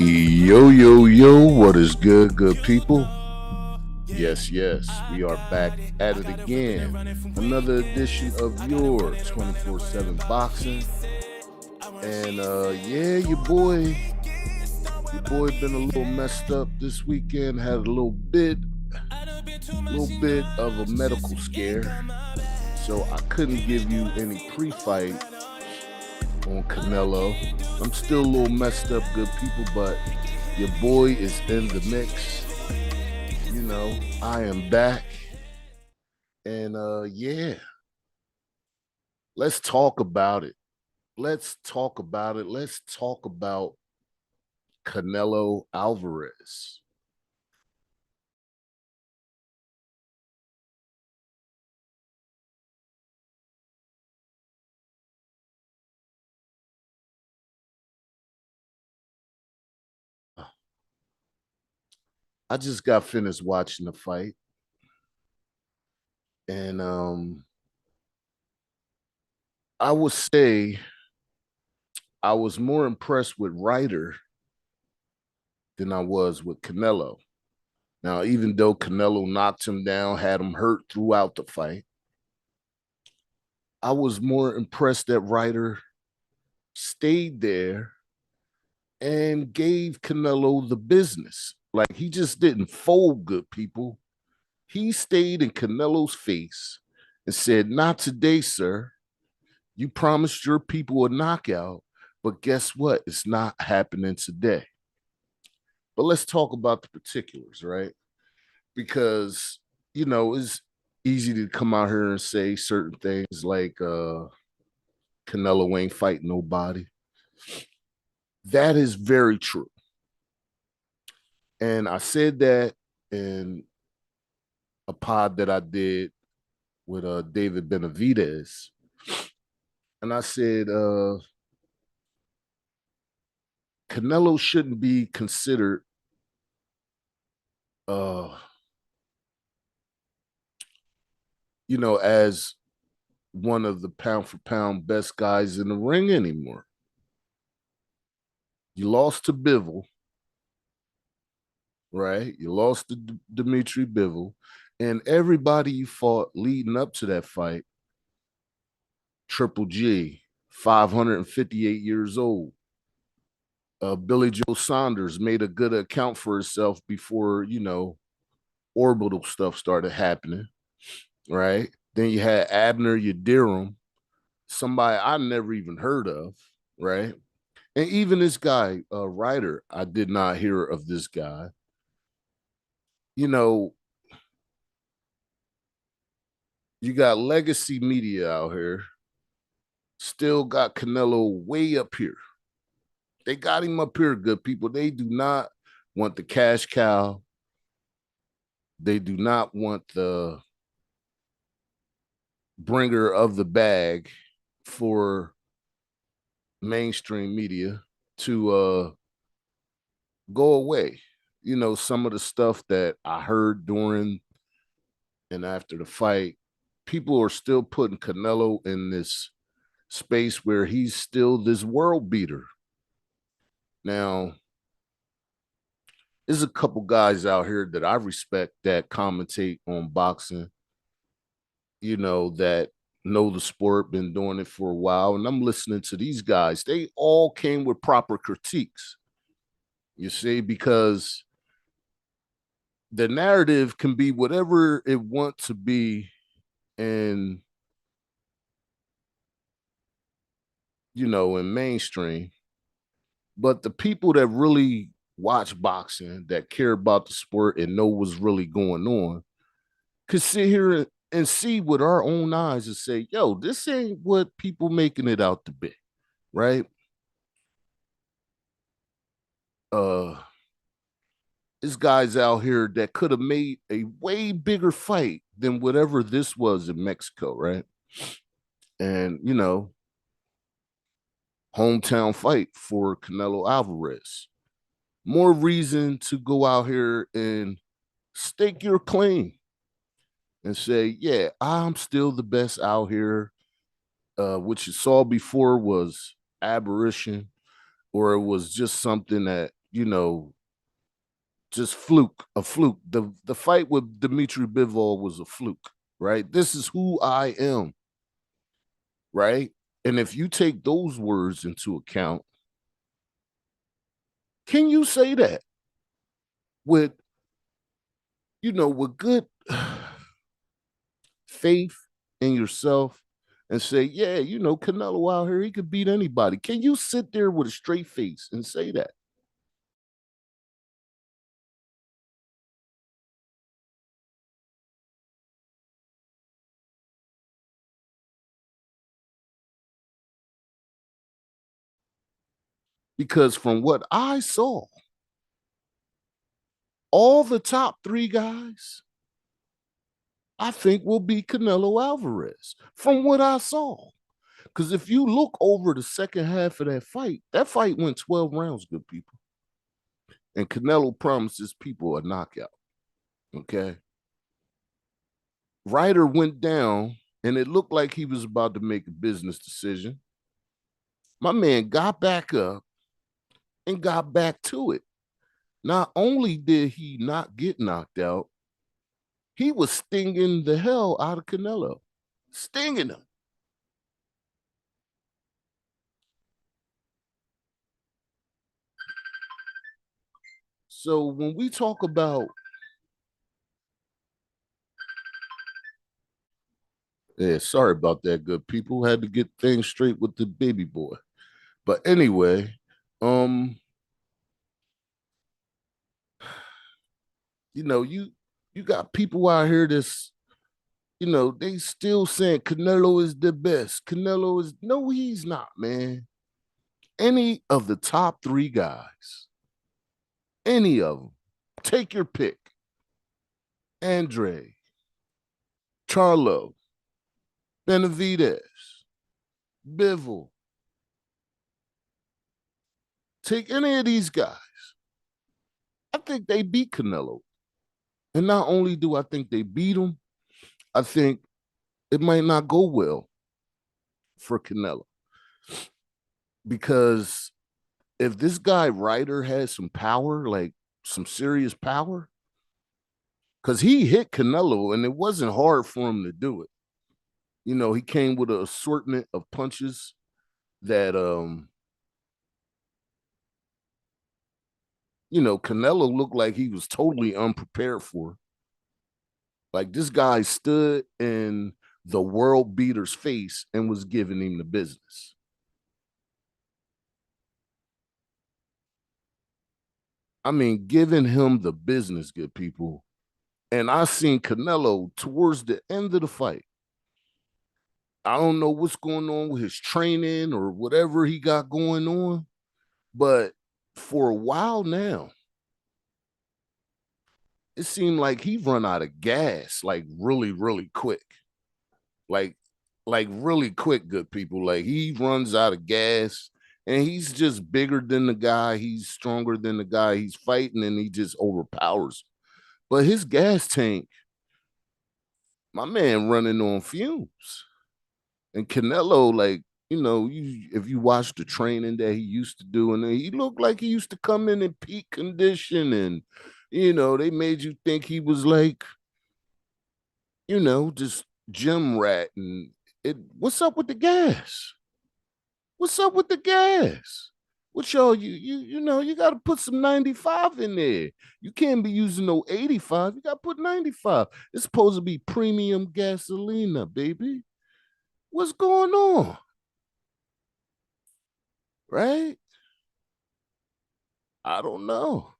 Yo, yo, yo, what is good people? Yes, yes, we are back at it again. Another edition of your 24/7 boxing. And yeah, your boy been a little messed up this weekend, had a little bit of a medical scare. So I couldn't give you any pre-fight on Canelo. I'm still a little messed up, good people, but your boy is in the mix. I am back. And yeah, let's talk about it. Let's talk about it. Let's talk about Canelo Alvarez. I just got finished watching the fight, and I would say I was more impressed with Ryder than I was with Canelo. Now, even though Canelo knocked him down, had him hurt throughout the fight, I was more impressed that Ryder stayed there and gave Canelo the business. Like, he just didn't fold, good people. He stayed in Canelo's face and said, "Not today, sir. You promised your people a knockout, but guess what? It's not happening today." But let's talk about the particulars, right? Because, it's easy to come out here and say certain things like Canelo ain't fighting nobody. That is very true. And I said that in a pod that I did with David Benavidez. And I said, Canelo shouldn't be considered uh, as one of the pound for pound best guys in the ring anymore. You lost to Bivol, right? You lost to Dimitri Bivol, and everybody you fought leading up to that fight, Triple G, 558 years old. Billy Joe Saunders made a good account for herself before, orbital stuff started happening, right? Then you had Abner Yildirim, somebody I never even heard of, right? And even this guy, Ryder, I did not hear of this guy. You know, you got legacy media out here, still got Canelo way up here. They got him up here, good people. They do not want the cash cow. They do not want the bringer of the bag for mainstream media to go away. Some of the stuff that I heard during and after the fight, people are still putting Canelo in this space where he's still this world beater. Now, there's a couple guys out here that I respect that commentate on boxing, that know the sport, been doing it for a while. And I'm listening to these guys. They all came with proper critiques, you see, because the narrative can be whatever it wants to be. And, in mainstream. But the people that really watch boxing, that care about the sport and know what's really going on, could sit here and see with our own eyes and say, yo, this ain't what people making it out to be, right? Uh, this guy's out here that could have made a way bigger fight than whatever this was in Mexico, right? And, hometown fight for Canelo Alvarez. More reason to go out here and stake your claim and say, yeah, I'm still the best out here. Which you saw before was aberration, or it was just something that you know, just a fluke. The fight with Dmitry Bivol was a fluke, right? This is who I am, right? And if you take those words into account, can you say that with, with good faith in yourself and say, yeah, Canelo out here, he could beat anybody. Can you sit there with a straight face and say that? Because from what I saw, all the top three guys, I think will be Canelo Alvarez from what I saw. Because if you look over the second half of that fight went 12 rounds, good people. And Canelo promises people a knockout. Okay. Ryder went down and it looked like he was about to make a business decision. My man got back up and got back to it. Not only did he not get knocked out, he was stinging the hell out of Canelo, stinging him. So when we talk about, yeah, sorry about that, good people. Had to get things straight with the baby boy. But anyway, um, you got people out here that's, they still saying Canelo is the best. Canelo is no, he's not, man. Any of the top three guys, any of them, take your pick. Andre, Charlo, Benavidez, Bivol. Take any of these guys. I think they beat Canelo. And not only do I think they beat him, I think it might not go well for Canelo. Because if this guy Ryder has some power, like some serious power, because he hit Canelo and it wasn't hard for him to do it. He came with an assortment of punches that Canelo looked like he was totally unprepared for. Like this guy stood in the world beater's face and was giving him the business. I mean, giving him the business, good people. And I seen Canelo towards the end of the fight. I don't know what's going on with his training or whatever he got going on, but for a while now, it seemed like he run out of gas like really, really quick. Like, like really quick, good people. Like he runs out of gas and he's just bigger than the guy. He's stronger than the guy he's fighting and he just overpowers. But his gas tank, my man running on fumes. And Canelo, like, if you watch the training that he used to do, and he looked like he used to come in peak condition, and they made you think he was like, just gym rat. And what's up with the gas? What's up with the gas? What y'all, you got to put some 95 in there. You can't be using no 85. You got to put 95. It's supposed to be premium gasolina, baby. What's going on? Right? I don't know.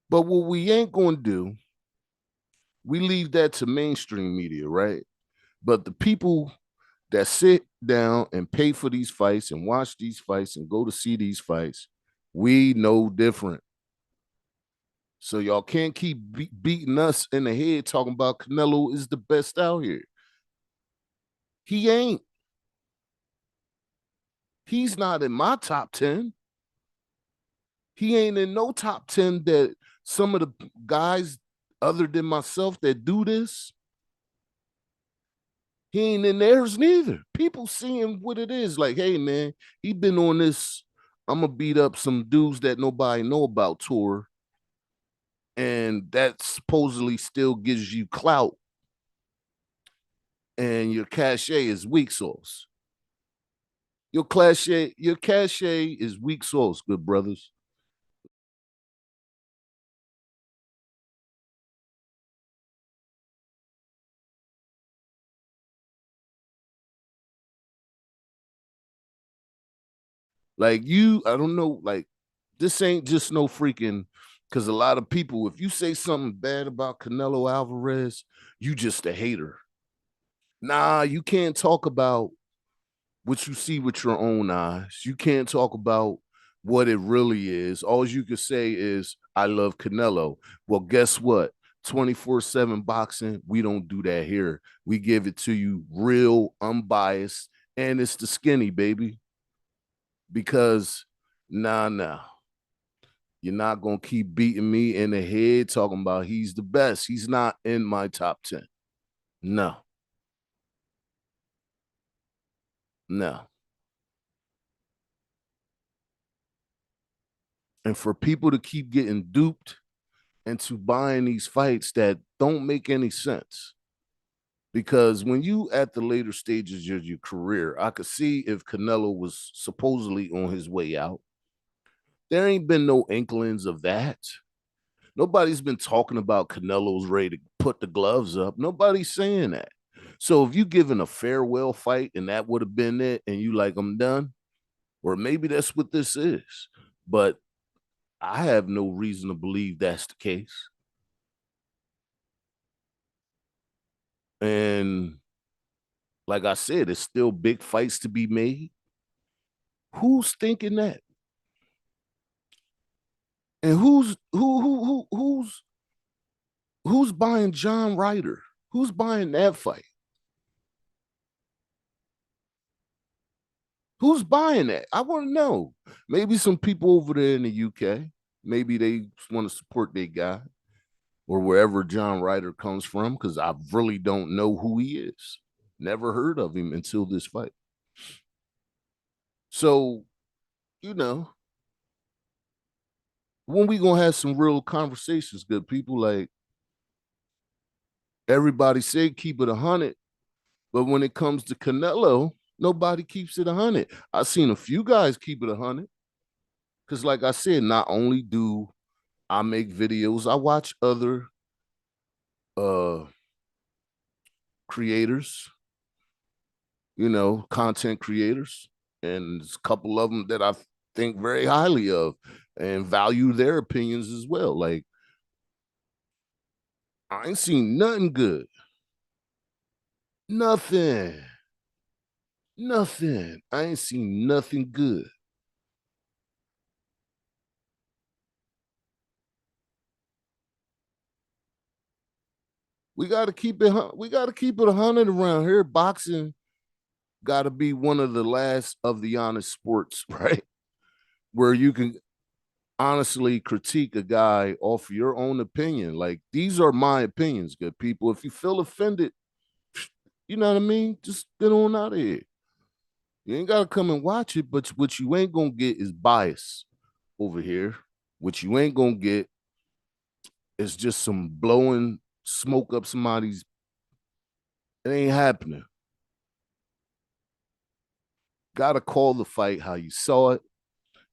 But what we ain't going to do, we leave that to mainstream media, right? But the people that sit down and pay for these fights and watch these fights and go to see these fights, we know different. So y'all can't keep beating us in the head talking about Canelo is the best out here. He ain't. He's not in my top 10. He ain't in no top 10 that some of the guys other than myself that do this, he ain't in theirs neither. People seeing what it is. Like, hey, man, he been on this I'm gonna beat up some dudes that nobody know about tour, and that supposedly still gives you clout, and your cachet is weak sauce. Your cachet is weak sauce, good brothers. Like you, I don't know, like this ain't just no freaking because a lot of people, if you say something bad about Canelo Alvarez, you just a hater. Nah, you can't talk about what you see with your own eyes. You can't talk about what it really is. All you can say is, I love Canelo. Well, guess what? 24/7 boxing, we don't do that here. We give it to you real, unbiased, and it's the skinny, baby. Because, nah. You're not going to keep beating me in the head talking about he's the best. He's not in my top 10. No, no. And for people to keep getting duped into buying these fights that don't make any sense. Because when you at the later stages of your career, I could see if Canelo was supposedly on his way out. There ain't been no inklings of that. Nobody's been talking about Canelo's ready to put the gloves up. Nobody's saying that. So if you given a farewell fight and that would have been it, and you like, I'm done, or maybe that's what this is. But I have no reason to believe that's the case. And like I said, it's still big fights to be made. Who's thinking that? And who's buying John Ryder? Who's buying that fight? Who's buying that? I want to know. Maybe some people over there in the UK. Maybe they want to support their guy or wherever John Ryder comes from, because I really don't know who he is. Never heard of him until this fight. So, you know, when we gonna have some real conversations, good people, like everybody said keep it 100, but when it comes to Canelo, nobody keeps it 100. I've seen a few guys keep it 100 because, like I said, not only do I make videos, I watch other uh creators, content creators, and there's a couple of them that I think very highly of and value their opinions as well. Like, I ain't seen nothing good. Nothing. Nothing. I ain't seen nothing good. We got to keep it 100 around here. Boxing got to be one of the last of the honest sports, right? Where you can honestly critique a guy off your own opinion. Like, these are my opinions, good people. If you feel offended, you know what I mean? Just get on out of here. You ain't gotta come and watch it, but what you ain't gonna get is bias over here. What you ain't gonna get is just some blowing smoke up somebody's. It ain't happening. Gotta call the fight how you saw it.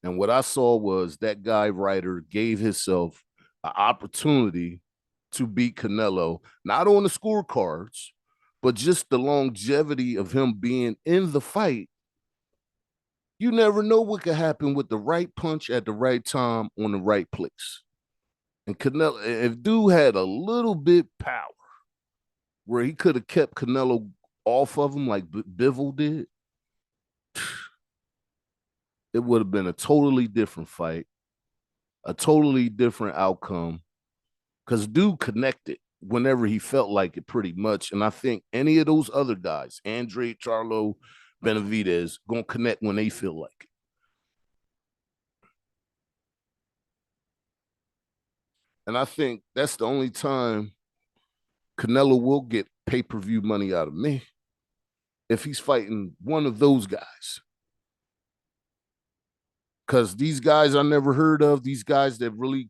And what I saw was that guy Ryder gave himself an opportunity to beat Canelo, not on the scorecards, but just the longevity of him being in the fight. You never know what could happen with the right punch at the right time on the right place. And Canelo, if dude had a little bit power where he could have kept Canelo off of him like Bivol did, it would have been a totally different fight, a totally different outcome. Because dude connected whenever he felt like it, pretty much. And I think any of those other guys, Andre, Charlo, Benavidez, gonna connect when they feel like it. And I think that's the only time Canelo will get pay-per-view money out of me if he's fighting one of those guys. Because these guys I never heard of, these guys that really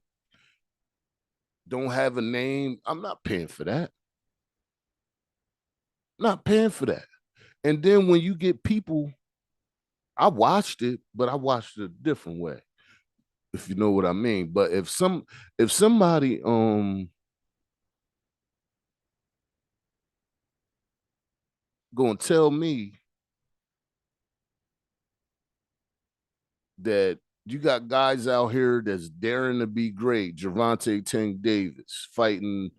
don't have a name, I'm not paying for that. Not paying for that. And then when you get people, I watched it, but I watched it a different way, if you know what I mean. But if somebody gonna tell me that you got guys out here that's daring to be great, Gervonta Tank Davis fighting.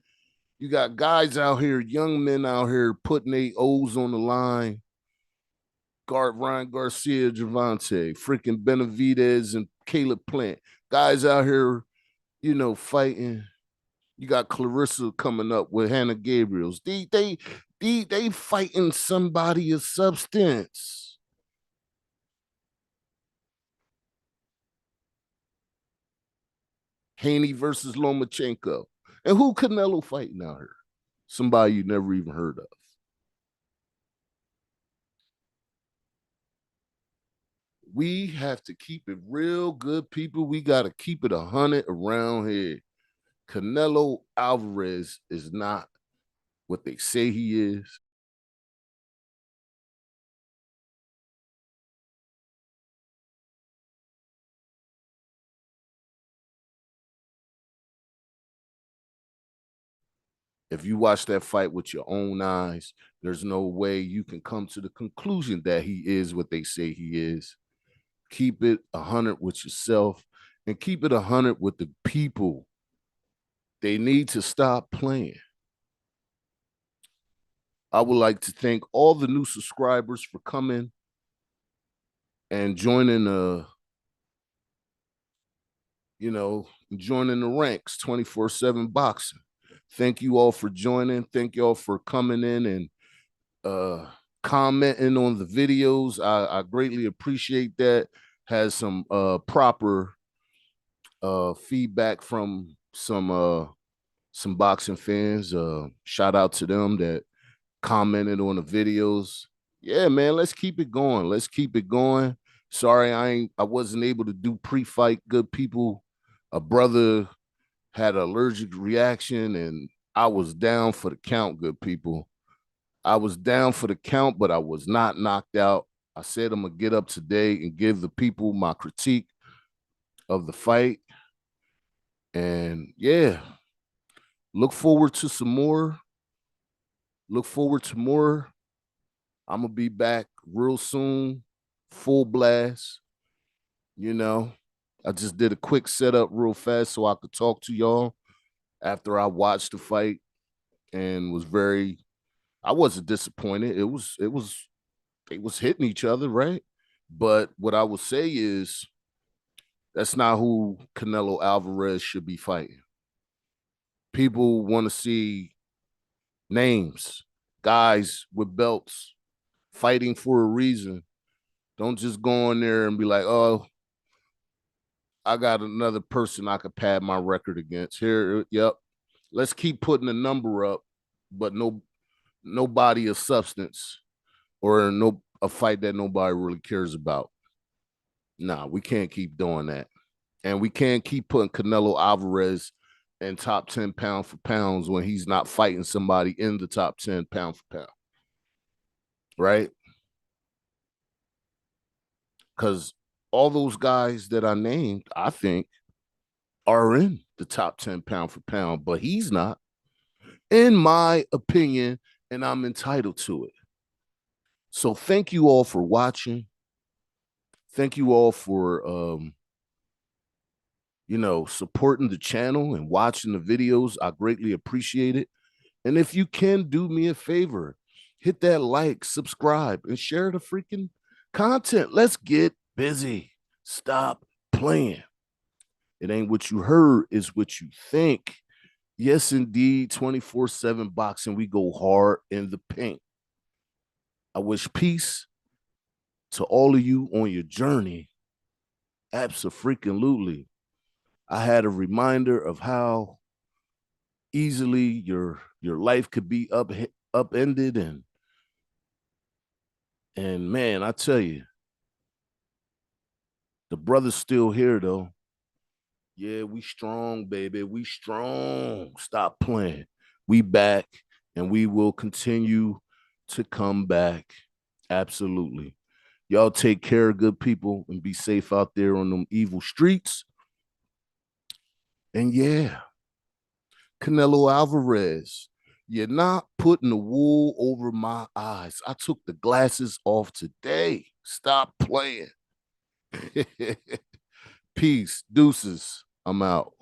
You got guys out here, young men out here putting their O's on the line. Ryan Garcia, Gervonta, freaking Benavidez and Caleb Plant. Guys out here, fighting. You got Clarissa coming up with Hannah Gabriels. They fighting somebody of substance. Haney versus Lomachenko. And who Canelo fighting out here? Somebody you never even heard of. We have to keep it real good, people. We got to keep it 100 around here. Canelo Alvarez is not what they say he is. If you watch that fight with your own eyes, there's no way you can come to the conclusion that he is what they say he is. Keep it 100 with yourself and keep it 100 with the people. They need to stop playing. I would like to thank all the new subscribers for coming and joining joining the ranks 24/7 boxing. Thank you all for joining. Thank you all for coming in and commenting on the videos. I greatly appreciate that. Has some proper feedback from some boxing fans. Shout out to them that commented on the videos. Yeah, man, let's keep it going. Let's keep it going. Sorry, I wasn't able to do pre-fight. Good people. A brother had an allergic reaction, and I was down for the count. Good people. I was down for the count, but I was not knocked out. I said I'm gonna get up today and give the people my critique of the fight. And yeah, look forward to some more. Look forward to more. I'm gonna be back real soon, full blast. You know, I just did a quick setup real fast so I could talk to y'all after I watched the fight and was very. I wasn't disappointed. It was hitting each other, right? But what I would say is that's not who Canelo Alvarez should be fighting. People want to see names, guys with belts fighting for a reason. Don't just go in there and be like, oh, I got another person I could pad my record against. Here, yep. Let's keep putting the number up, but nobody of substance or no a fight that nobody really cares about. Nah, we can't keep doing that. And we can't keep putting Canelo Alvarez in top 10 pound for pounds when he's not fighting somebody in the top 10 pound for pound. Right? Because all those guys that I named, I think, are in the top 10 pound for pound, but he's not, in my opinion, and I'm entitled to it. So thank you all for watching. Thank you all for supporting the channel and watching the videos. I greatly appreciate it. And if you can do me a favor, hit that like, subscribe, and share the freaking content. Let's get busy. Stop playing. It ain't what you heard, it's what you think. Yes, indeed, 24/7 boxing. We go hard in the paint. I wish peace to all of you on your journey. Absolutely. I had a reminder of how easily your life could be upended and man, I tell you, The brother's still here though. Yeah, we strong, baby. We strong. Stop playing. We back and we will continue to come back. Absolutely. Y'all take care, good people, and be safe out there on them evil streets. And yeah, Canelo Alvarez, you're not putting the wool over my eyes. I took the glasses off today. Stop playing. Peace. Deuces. I'm out.